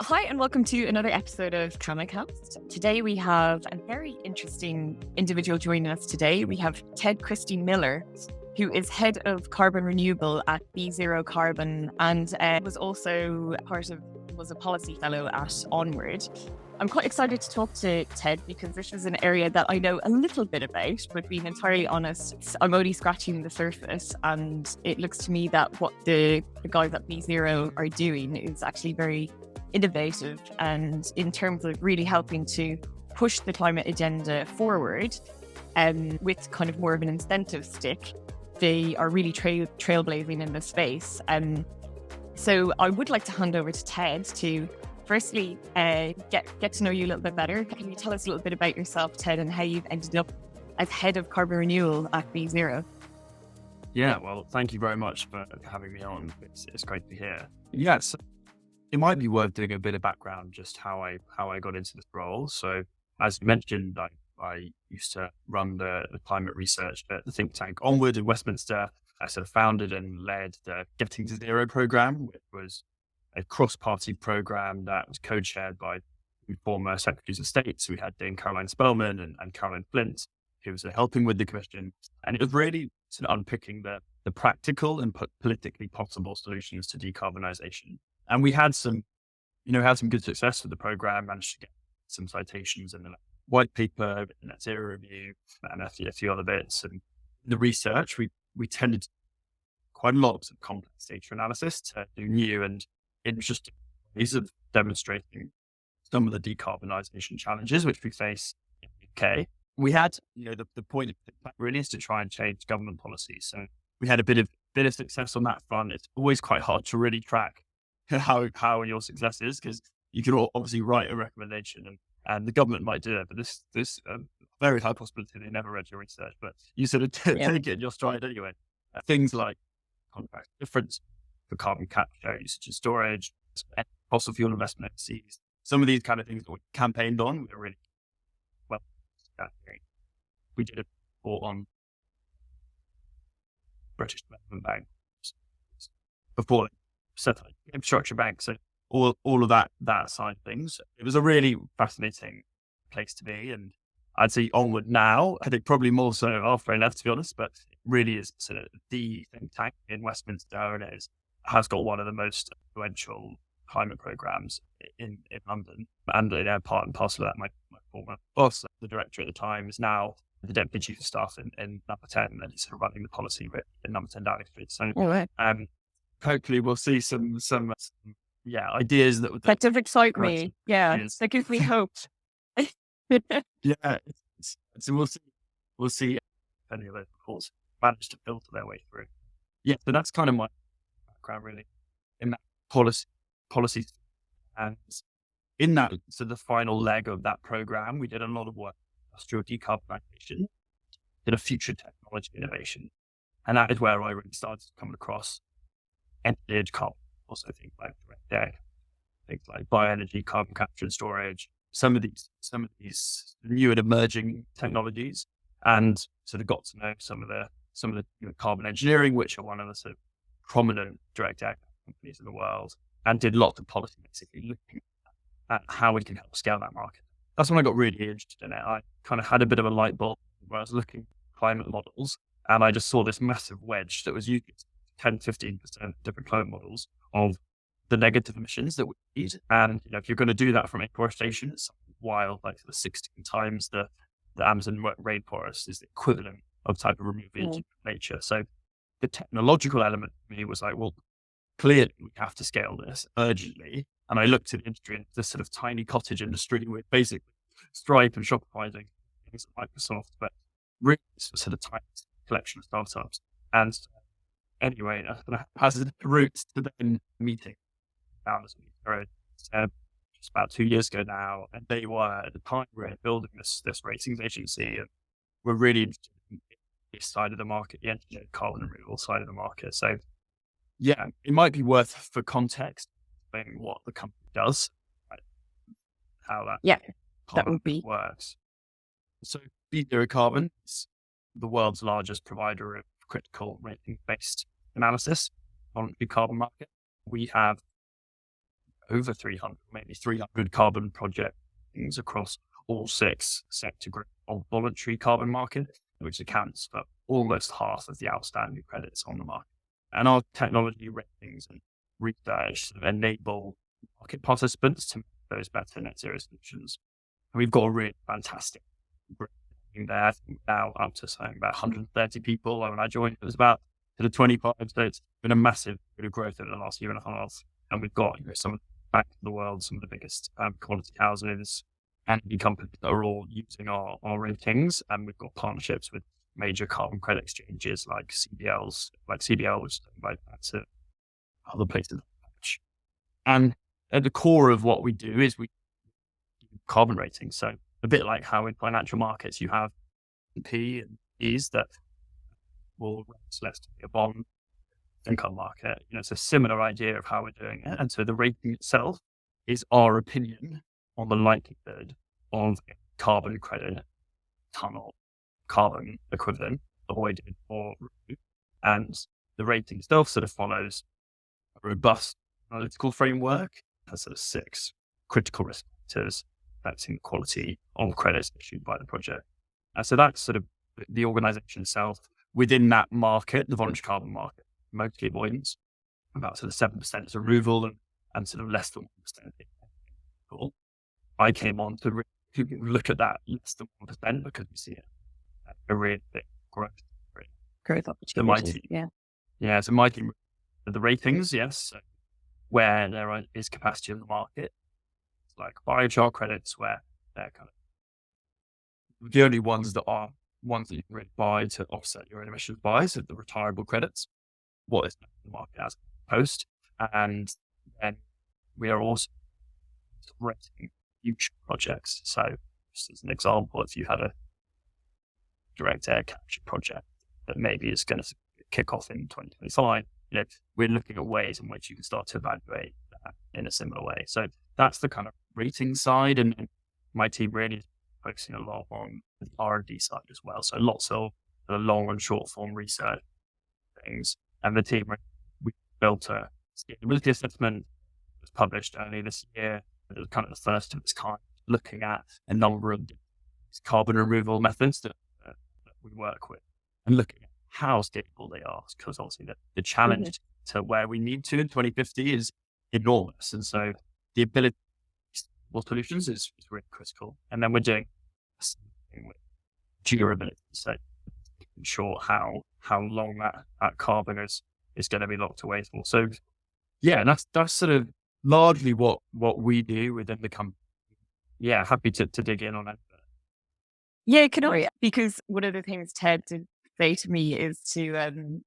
Hi, and welcome to another episode of KammaKast. Today we have a very interesting individual joining us today. We have Ted Christie-Miller, who is head of carbon renewable at BeZero Carbon and was also was a policy fellow at Onward. I'm quite excited to talk to Ted because this is an area that I know a little bit about, but being entirely honest, I'm only scratching the surface. And it looks to me that what the guys at BeZero are doing is actually very innovative and in terms of really helping to push the climate agenda forward with kind of more of an incentive stick. They are really trailblazing in this space. So I would like to hand over to Ted to firstly get to know you a little bit better. Can you tell us a little bit about yourself, Ted, and how you've ended up as head of carbon renewal at BeZero? Yeah, well, thank you very much for having me on. It's great to hear. Yes, it might be worth doing a bit of background, just how I got into this role. So, as you mentioned, I used to run the climate research at the think tank Onward in Westminster. I sort of founded and led the Getting to Zero program, which was a cross-party program that was co-chaired by former secretaries of state. So we had Dame Caroline Spellman and Caroline Flint, who was helping with the commission. And it was really sort of unpicking the practical and politically possible solutions to decarbonisation. And we had some good success with the program, managed to get some citations in the white paper, net zero review, and a few other bits. And the research, we tended to quite a lot of complex data analysis to do new and interesting ways of demonstrating some of the decarbonisation challenges which we face in the UK. We had, the point of it really is to try and change government policy. So we had a bit of success on that front. It's always quite hard to really track how your success is, because you can obviously write a recommendation and the government might do it, but this very high possibility they never read your research, but you sort of take it in your stride anyway. Things like contract difference for carbon capture, usage and storage, fossil fuel investment overseas, some of these kind of things that we campaigned on, we were really well. We did a report on British Development Bank before set up infrastructure bank. So all of that side of things. It was a really fascinating place to be. And I'd say Onward now, I think probably more so after I left, to be honest, but it really is sort of the think tank in Westminster, and has got one of the most influential climate programs in London. And part and parcel of that, my former boss, the director at the time, is now the deputy chief of staff in number 10, and he's sort of running the policy bit in number 10 Downing Street. So hopefully we'll see some ideas that does excite me. Yeah, that gives me hope. Yeah, so we'll see if any of those reports manage to filter their way through. Yeah, so that's kind of my background really in that policy, and in that, so the final leg of that program, we did a lot of work industrial decarbonisation, did a future technology innovation, and that is where I really started to come across engineered carbon, also things like direct air, things like bioenergy, carbon capture and storage, some of these new and emerging technologies, and sort of got to know some of the carbon engineering, which are one of the sort of prominent direct air companies in the world, and did lots of policy basically looking at how we can help scale that market. That's when I got really interested in it. I kind of had a bit of a light bulb where I was looking at climate models, and I just saw this massive wedge that was using 10-15% different climate models of the negative emissions that we need. And if you're going to do that from afforestation, it's wild, like the 16 times the Amazon rainforest is the equivalent of type of removal in nature. So the technological element for me was like, well, clearly we have to scale this urgently. And I looked at the industry, and this sort of tiny cottage industry with basically Stripe and Shopify doing things like Microsoft, but really sort of tiny collection of startups. And anyway, has the roots to then meeting founders just about 2 years ago now, and they were at the time really building this ratings agency, and we're really interested in this side of the market, the engineered carbon removal side of the market. So yeah, it might be worth, for context, explaining what the company does, right? How that would be works. So BeZero Carbon is the world's largest provider of critical rating-based analysis on the carbon market. We have over 300, maybe 300 carbon projects across all 6 sector groups of voluntary carbon market, which accounts for almost half of the outstanding credits on the market. And our technology ratings and research sort of enable market participants to make those better net zero solutions. And we've got a really fantastic team there. I think now up to something about 130 people. When I joined, it was about 25. So it's been a massive bit of growth over the last year and a half. And we've got some of the back in the world, some of the biggest commodity houses and companies that are all using our ratings. And we've got partnerships with major carbon credit exchanges like CBLs, which like that to other places. And at the core of what we do is we do carbon ratings. So a bit like how in financial markets you have P and E's that will raise less to be a bond income market. It's a similar idea of how we're doing it. And so the rating itself is our opinion on the likelihood of a carbon credit ton of carbon equivalent avoided or removed. And the rating itself sort of follows a robust analytical framework. It has sort of 6 critical risk factors affecting the quality of credits issued by the project. And so that's sort of the organization itself. Within that market, the voluntary carbon market, mostly avoidance, about sort of 7% is removal and sort of less than 1%. Cool. I came on to look at that less than 1% because we see a really big growth opportunity. So my team, the ratings, yes, so where there is capacity in the market, like biochar credits, where they're kind of the only ones that are ones that you can really buy to offset your own emissions buys of the retirable credits, what is in the market as post. And then we are also rating future projects. So just as an example, if you had a direct air capture project that maybe is going to kick off in 2025, we're looking at ways in which you can start to evaluate that in a similar way. So that's the kind of rating side. And my team really is focusing a lot on the R&D side as well. So lots of the long and short form research things. And the team, we built a scalability assessment that was published early this year. It was kind of the first of its kind, looking at a number of carbon removal methods that we work with and looking at how scalable they are. Because obviously the challenge to where we need to in 2050 is enormous. And so the ability to solutions is really critical. And then we're doing something with durability. So ensure how long that carbon is going to be locked away for. So yeah, that's sort of largely what we do within the company. Yeah, happy to dig in on that. Yeah, can I? Because one of the things Ted did say to me is to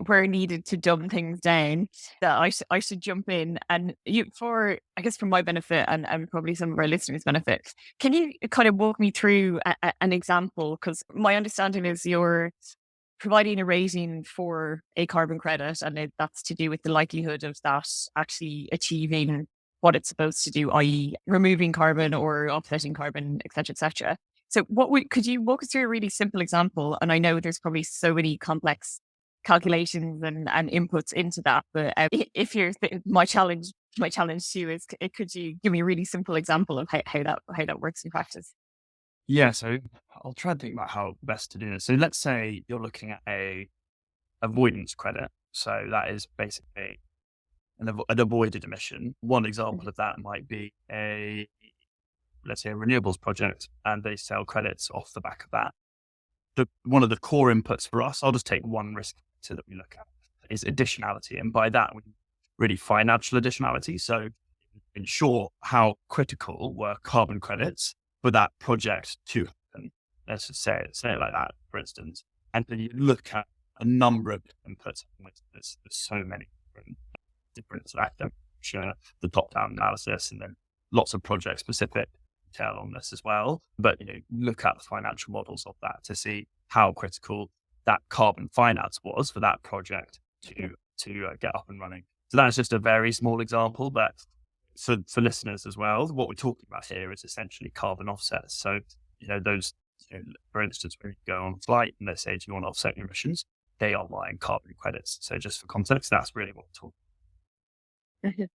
where needed to dumb things down, that I should jump in and for my benefit and probably some of our listeners' benefit. Can you kind of walk me through an example? Because my understanding is you're providing a rating for a carbon credit, and that's to do with the likelihood of that actually achieving what it's supposed to do, i.e., removing carbon or offsetting carbon, et cetera, et cetera. So could you walk us through a really simple example? And I know there's probably so many complex calculations and inputs into that, but if my challenge to you is, could you give me a really simple example of how that works in practice? Yeah, so I'll try and think about how best to do this. So let's say you're looking at a avoidance credit. So that is basically an avoided emission. One example of that might be let's say a renewables project, and they sell credits off the back of that. One of the core inputs for us, I'll just take one risk factor that we look at, is additionality. And by that, we really financial additionality. So ensure how critical were carbon credits for that project to happen. Let's just say it like that, for instance. And then you look at a number of inputs. There's so many different sort of the top-down analysis, and then lots of project-specific detail on this as well. But look at the financial models of that to see how critical that carbon finance was for that project to get up and running. So that's just a very small example, but for listeners as well, what we're talking about here is essentially carbon offsets. So those, for instance, when you go on a flight and they say, do you want to offset your emissions? They are buying carbon credits. So just for context, that's really what we're talking about.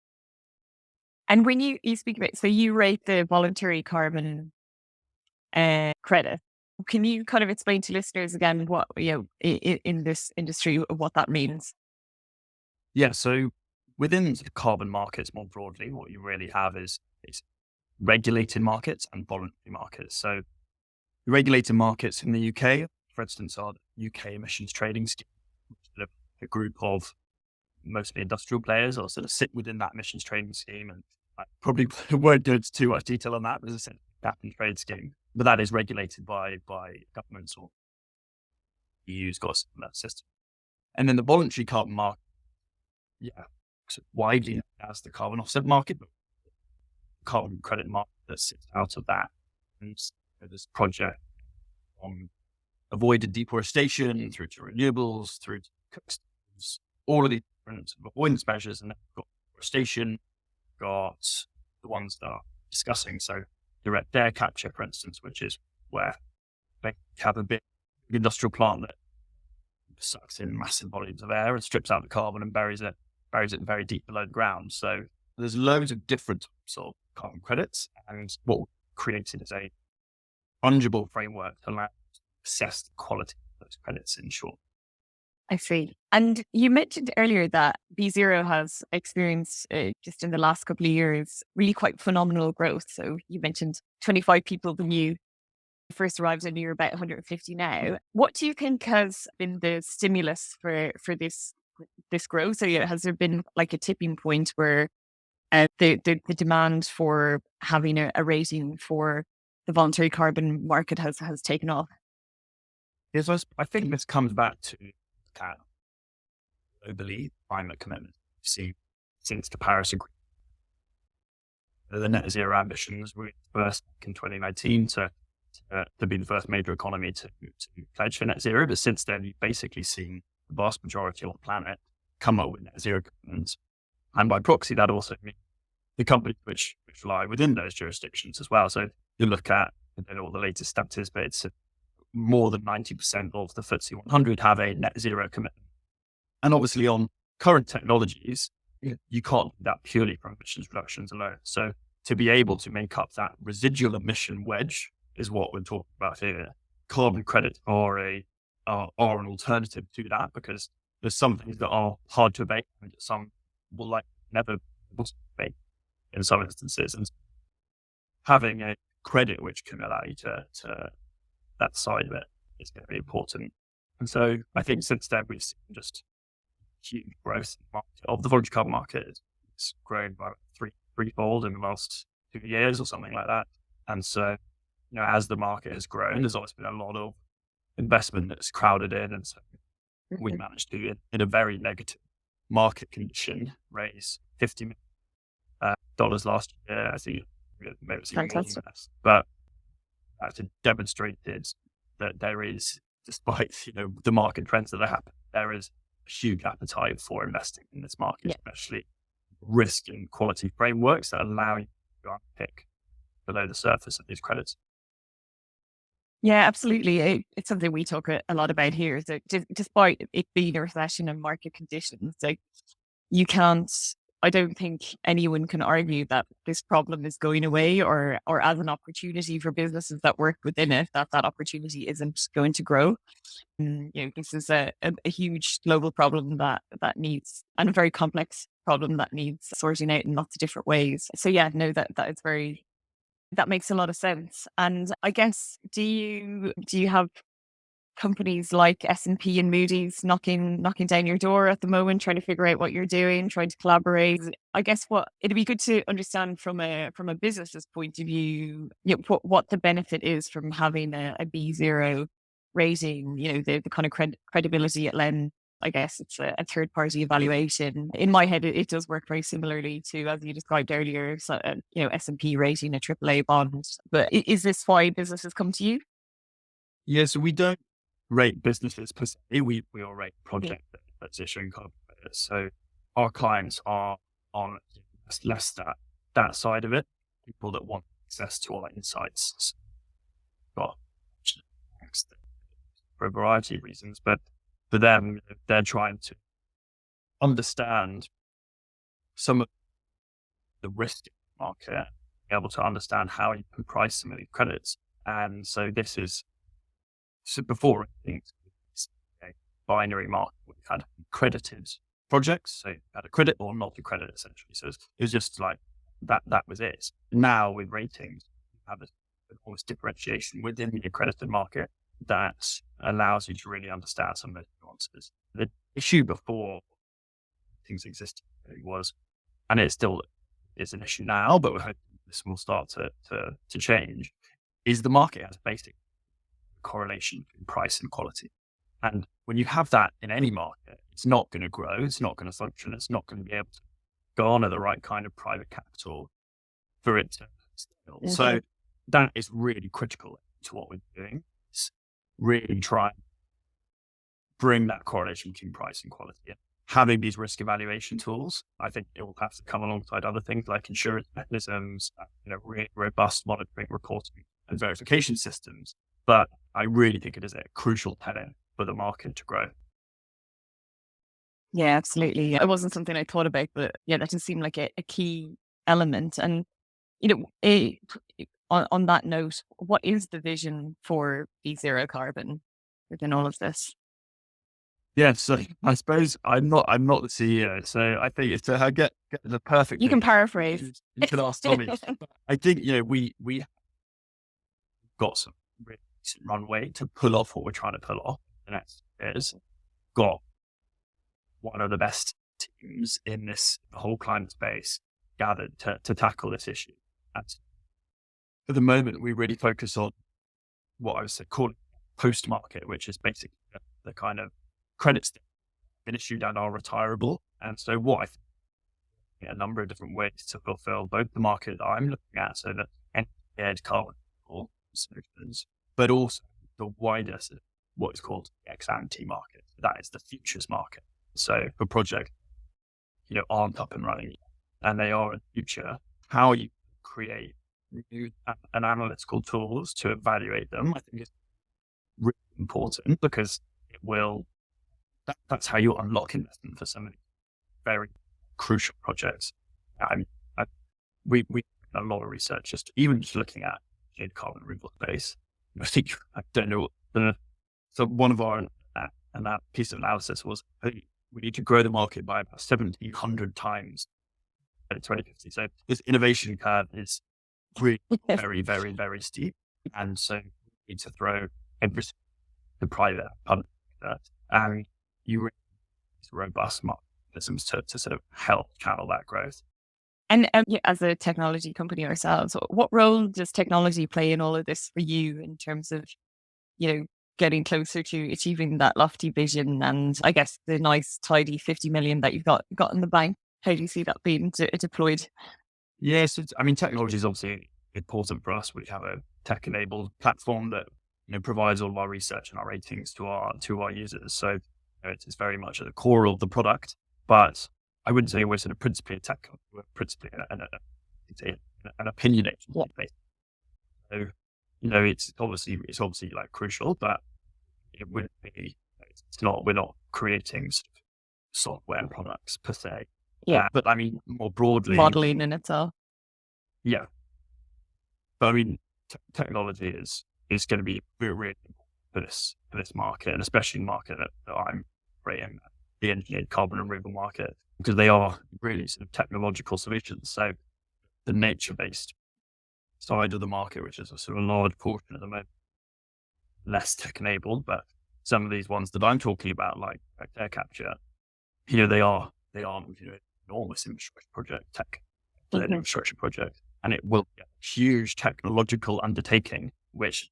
And when you speak about, so you rate the voluntary carbon credit. Can you kind of explain to listeners again what, in this industry, what that means? Yeah, so within the carbon markets more broadly, what you really have is regulated markets and voluntary markets. So the regulated markets in the UK, for instance, are the UK emissions trading scheme, which is a group of mostly industrial players or sort of sit within that emissions trading scheme. And I probably won't go into too much detail on that, but it's a cap and trade scheme. But that is regulated by governments, or EU's got a similar system. And then the voluntary carbon market, widely known as the carbon offset market, but carbon credit market that sits out of that. And this project on avoided deforestation through to renewables, through to cookstoves, all of these different avoidance measures. And then we've got deforestation, got the ones that are discussing. So direct air capture, for instance, which is where they have a big industrial plant that sucks in massive volumes of air and strips out the carbon and buries it very deep below the ground. So there's loads of different sort of carbon credits, and what we're creating is a fungible framework to allow us to assess the quality of those credits, in short. I see. And you mentioned earlier that BeZero has experienced, just in the last couple of years, really quite phenomenal growth. So you mentioned 25 people when you first arrived, and you're about 150 now. What do you think has been the stimulus for this growth? So has there been like a tipping point where the demand for having a rating for the voluntary carbon market has taken off? Yes, I think this comes back to that globally climate commitment we've seen since the Paris Agreement. The net zero ambitions were first in 2019 to be the first major economy to pledge for net zero. But since then, you've basically seen the vast majority of the planet come up with net zero commitments. And by proxy, that also means the companies which lie within those jurisdictions as well. So you look at all the latest stats, but it's more than 90% of the FTSE 100 have a net zero commitment. And obviously on current technologies, you can't do that purely from emissions reductions alone. So to be able to make up that residual emission wedge is what we're talking about here. Carbon credits are an alternative to that, because there's some things that are hard to abate and some will never be able to abate in some instances. And having a credit which can allow you to that side of it is going to be important. And so I think since then we've seen just huge growth of the voluntary carbon market. It's grown by threefold in the last 2 years or something like that. And so, as the market has grown, there's always been a lot of investment that's crowded in. And so we managed to, in a very negative market condition, raise $50 million last year. I think maybe it's even more than that. But actually demonstrated that there is, despite the market trends that are happening, there is a huge appetite for investing in this market, especially risk and quality frameworks that allow you to unpick below the surface of these credits. Yeah, absolutely. It's something we talk a lot about here. So despite it being a recession and market conditions, you can't, I don't think anyone can argue that this problem is going away, or as an opportunity for businesses that work within it, that opportunity isn't going to grow. This is a huge global problem that needs, and a very complex problem that needs sorting out in lots of different ways. So yeah, no, that makes a lot of sense. And I guess, do you have companies like S&P and Moody's knocking down your door at the moment, trying to figure out what you're doing, trying to collaborate? I guess it'd be good to understand from a business's point of view, what the benefit is from having a BeZero rating. The kind of credibility it lends. I guess it's a third party evaluation. In my head, it does work very similarly to, as you described earlier, so, S&P rating a AAA bond. But is this why businesses come to you? Yeah, so we don't rate businesses per se. We all rate project that's issuing carbon credits. So our clients are on less that side of it. People that want access to all our insights. So, well, for a variety of reasons, but for them, they're trying to understand some of the risk market, be able to understand how you can price some of these credits. And so this is, so before things, a binary market, we had credited projects. So you had a credit or not a credit essentially. So it was just like that was it. Now with ratings, you have this enormous differentiation within the accredited market that allows you to really understand some of those nuances. The issue before things existed was, and it still is an issue now, but we're hoping this will start to change, is the market has a basic correlation between price and quality. And when you have that in any market, it's not going to grow, it's not going to function, it's not going to be able to garner the right kind of private capital for it to scale. Mm-hmm. So that is really critical to what we're doing. It's really try and bring that correlation between price and quality. Having these risk evaluation tools, I think it will have to come alongside other things like insurance mechanisms, really robust monitoring, reporting, and verification systems. But I really think it is a crucial tenet for the market to grow. Yeah, absolutely. It wasn't something I thought about, but yeah, that does seem like a key element. And on that note, what is the vision for BeZero Carbon within all of this? Yeah, so I suppose I'm not the CEO, so I think it's to get the perfect. You can paraphrase. You can ask Tommy. I think we got some really decent runway to pull off what we're trying to pull off. The next years got one of the best teams in this whole climate space gathered to tackle this issue. And at the moment, we really focus on what I was calling post-market, which is basically the kind of credits that have been issued and are retirable. And so what I think, a number of different ways to fulfill both the market that I'm looking at, so that interrogating carbon solutions, but also the wider, what is called the ex-ante market. That is the futures market. So for projects, aren't up and running and they are in the future, how you create new and analytical tools to evaluate them, I think is really important because it will, that's how you unlock investment for some of these very crucial projects. We did a lot of research, even looking at the carbon removal space. I don't know. So one of our and that piece of analysis was we need to grow the market by about 1,700 times by 2050. So this innovation curve is really very, very, very steep, and so you need to throw everything to private public sector, and you really need robust mechanisms to sort of help channel that growth. And as a technology company ourselves, what role does technology play in all of this for you in terms of, getting closer to achieving that lofty vision and I guess the nice tidy 50 million that you've got in the bank? How do you see that being deployed? Yes, technology is obviously important for us. We have a tech-enabled platform that provides all of our research and our ratings to our users. So it's very much at the core of the product. But I wouldn't say we're sort of principally a tech company. We're principally an opinion agency. Yeah. So it's obviously like crucial, but it wouldn't be. We're not creating sort of software products per se. Yeah, but more broadly, modeling in itself. Yeah, but technology is going to be really, really important for this market, and especially the market that I'm operating, the engineered carbon removal market, because they are really sort of technological solutions. So the nature-based side of the market, which is a sort of large portion at the moment, less tech-enabled, but some of these ones that I'm talking about, like air capture, they are enormous infrastructure project, infrastructure project, and it will be a huge technological undertaking, which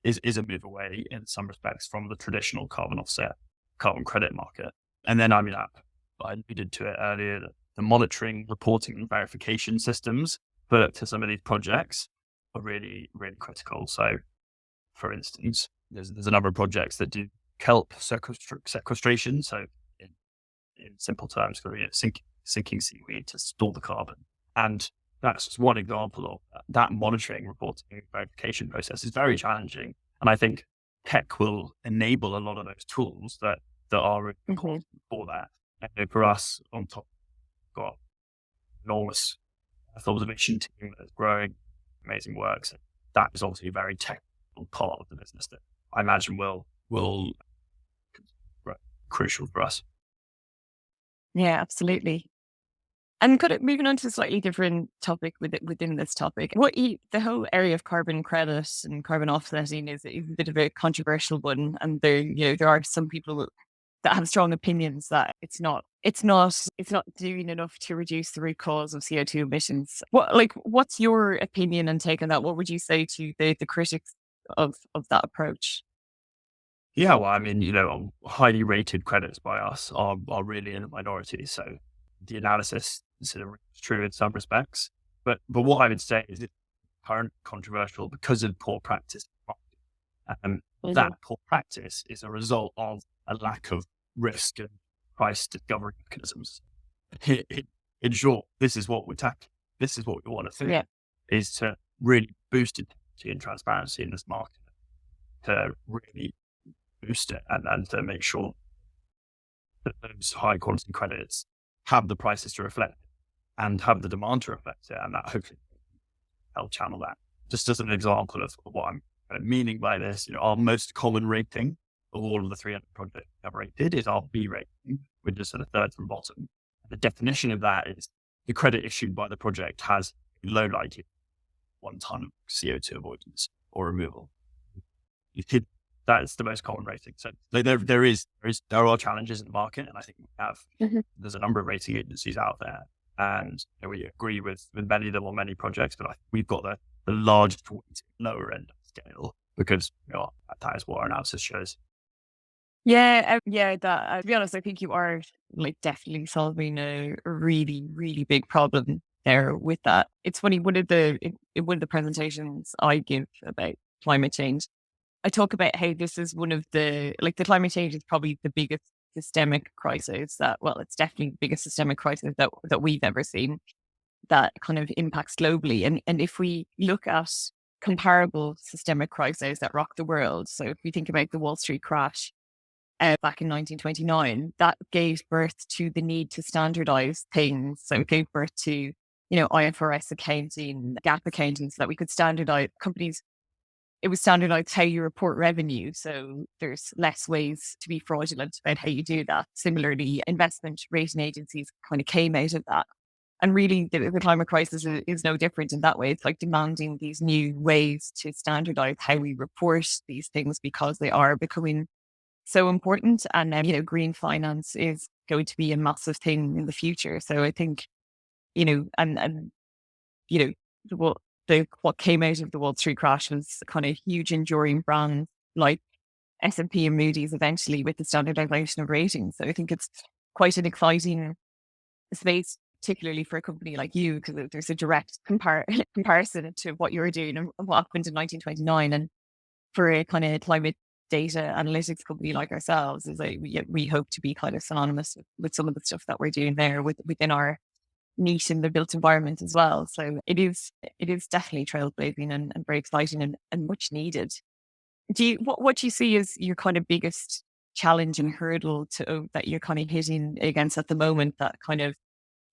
is a move away in some respects from the traditional carbon offset, carbon credit market. And then I alluded to it earlier, the monitoring, reporting, and verification systems to some of these projects are really, really critical. So, for instance, there's a number of projects that do kelp sequestration. So, in simple terms, sinking seaweed to store the carbon. And that's just one example of that monitoring, reporting, and verification process is very challenging. And I think tech will enable a lot of those tools that are important for that. And for us, on top, we've got enormous observation team that's growing amazing work. So that is obviously a very technical part of the business that I imagine will crucial for us. Yeah, absolutely. And moving on to a slightly different topic within this topic, the whole area of carbon credits and carbon offsetting is a bit of a controversial one, and there are some people that have strong opinions that it's not doing enough to reduce the root cause of CO2 emissions. What's your opinion and take on that? What would you say to the critics of that approach? Yeah, well, I mean, highly rated credits by us are really in a minority. So the analysis is true in some respects. But what I would say is it's currently controversial because of poor practice. That poor practice is a result of a lack of risk and price discovery mechanisms. In short, this is what we're tackling. This is what we want to do, is to really boost integrity and transparency in this market, to really boost it and to make sure that those high quality credits have the prices to reflect and have the demand to reflect it, and that hopefully help channel that. Just as an example of what I'm kind of meaning by this, our most common rating of all of the 300 projects we have rated is our B rating, which is at the third from bottom. The definition of that is the credit issued by the project has low likelihood 1 ton of CO2 avoidance or removal. That's the most common rating. So there are challenges in the market, and I think there's a number of rating agencies out there, and we agree with many of them on many projects, but I think we've got the largest lower end of the scale because that is what our analysis shows. Yeah, to be honest, I think you are definitely solving a really, really big problem there with that. It's funny, one of the presentations I give about climate change, I talk about how this is one of the climate change is probably the biggest systemic crisis it's definitely the biggest systemic crisis that we've ever seen that kind of impacts globally. And if we look at comparable systemic crises that rock the world, so if we think about the Wall Street crash back in 1929, that gave birth to the need to standardize things. So it gave birth to, IFRS accounting, GAAP accounting, so that we could standardize companies. It was standardized how you report revenue. So there's less ways to be fraudulent about how you do that. Similarly, investment rating agencies kind of came out of that. And really, the climate crisis is no different in that way. It's like demanding these new ways to standardize how we report these things because they are becoming so important. And, green finance is going to be a massive thing in the future. So I think, what came out of the Wall Street crash was kind of huge enduring brands like S&P and Moody's eventually with the standardization of ratings. So I think it's quite an exciting space, particularly for a company like you, because there's a direct comparison to what you're doing and what happened in 1929. And for a kind of climate data analytics company like ourselves, is we hope to be kind of synonymous with some of the stuff that we're doing there within our niche in the built environment as well. So it is definitely trailblazing and very exciting and much needed. What do you see as your kind of biggest challenge and hurdle that you're kind of hitting against at the moment that kind of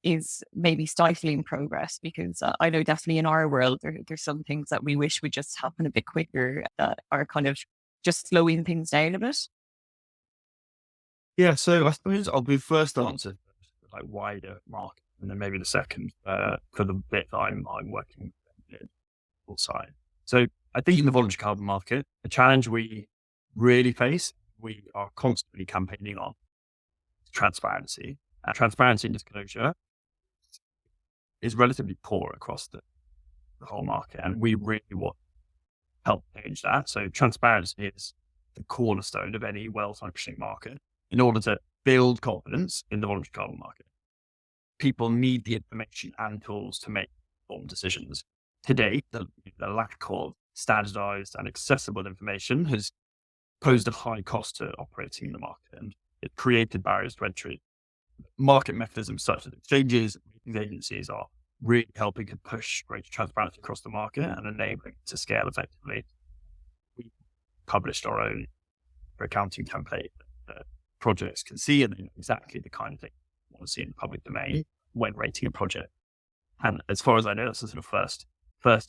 is maybe stifling progress? Because I know definitely in our world, there's some things that we wish would just happen a bit quicker that are kind of just slowing things down a bit. Yeah, so I suppose I'll be first answer wider market, and then maybe the second for the bit that I'm working with side. So I think in the voluntary carbon market, the challenge we really face, we are constantly campaigning on transparency. Transparency and disclosure is relatively poor across the whole market, and we really want to help change that. So transparency is the cornerstone of any well-functioning market. In order to build confidence in the voluntary carbon market, people need the information and tools to make informed decisions. Today, the lack of standardized and accessible information has posed a high cost to operating in the market, and it created barriers to entry. Market mechanisms such as exchanges and rating agencies are really helping to push greater transparency across the market and enabling it to scale effectively. We published our own accounting template that projects can see, and they know exactly the kind of thing they want to see in the public domain when rating a project. And as far as I know, that's the sort of first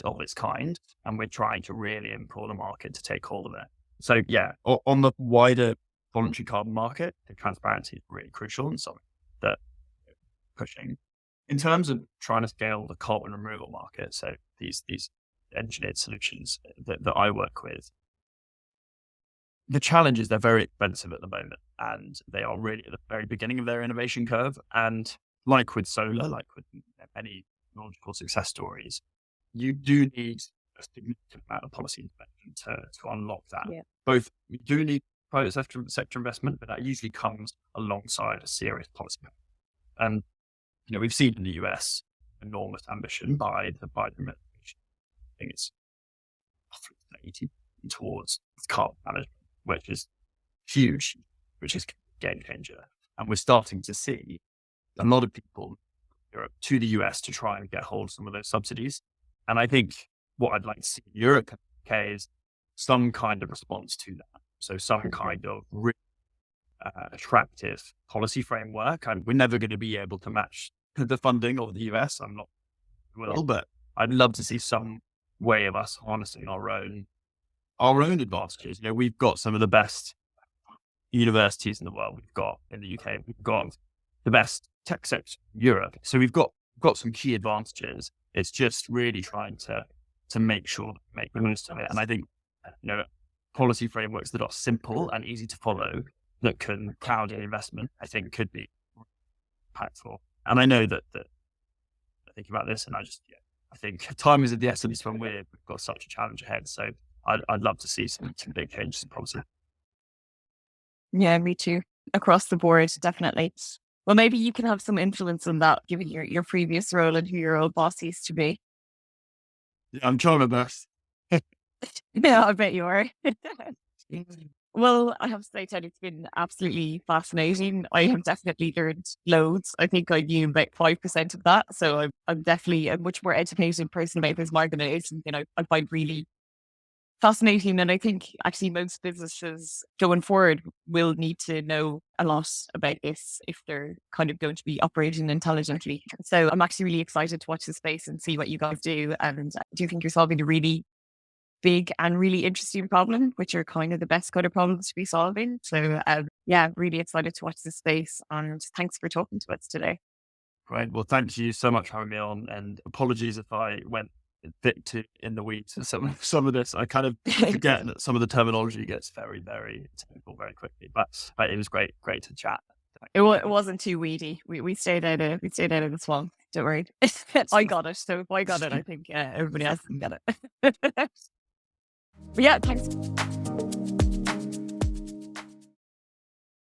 of its kind. And we're trying to really implore the market to take hold of it. So yeah, on the wider voluntary carbon market, the transparency is really crucial and something that pushing. In terms of trying to scale the carbon removal market, so these engineered solutions that I work with, the challenge is they're very expensive at the moment, and they are really at the very beginning of their innovation curve. And like with solar, like with many technological success stories, you do need a significant amount of policy intervention to unlock that. Yeah. Both we do need private sector investment, but that usually comes alongside a serious policy. And we've seen in the US enormous ambition by the Biden administration. I think it's 80 towards carbon management, which is huge, which is a game changer. And we're starting to see a lot of people in Europe to the US to try and get hold of some of those subsidies. And I think what I'd like to see in Europe is some kind of response to that. So some kind of really attractive policy framework. And we're never going to be able to match the funding of the US. I'm not will, but I'd love to see some way of us harnessing our own advantages. We've got some of the best universities in the world. We've got in the UK, we've got the best tech sector in Europe. So we've got some key advantages. It's just really trying to make sure that we make the most of it. And I think, policy frameworks that are simple and easy to follow that can crowd in investment, I think could be impactful. And I know that I think about this and I think time is of the essence when we've got such a challenge ahead. So I'd love to see some big changes in policy. Yeah, me too. Across the board, definitely. Well, maybe you can have some influence on that, given your previous role and who your old boss used to be. Yeah, I'm trying my best. Yeah, I bet you are. Well, I have to say, Ted, it's been absolutely fascinating. I have definitely learned loads. I think I knew about 5% of that. So I'm definitely a much more educated person about this market. It's something I find really fascinating. And I think actually most businesses going forward will need to know a lot about this if they're kind of going to be operating intelligently. So I'm actually really excited to watch the space and see what you guys do. And do you think you're solving a really big and really interesting problem, which are kind of the best kind of problems to be solving? So yeah, really excited to watch this space. And thanks for talking to us today. Great. Well, thank you so much for having me on, and apologies if I went a bit too in the weeds with some of this. I kind of forget that some of the terminology gets very, very technical very quickly, but it was great to chat. It wasn't too weedy. We stayed out of the swamp. Don't worry. I got it. So if I got it, I think everybody else can get it. But yeah, thanks.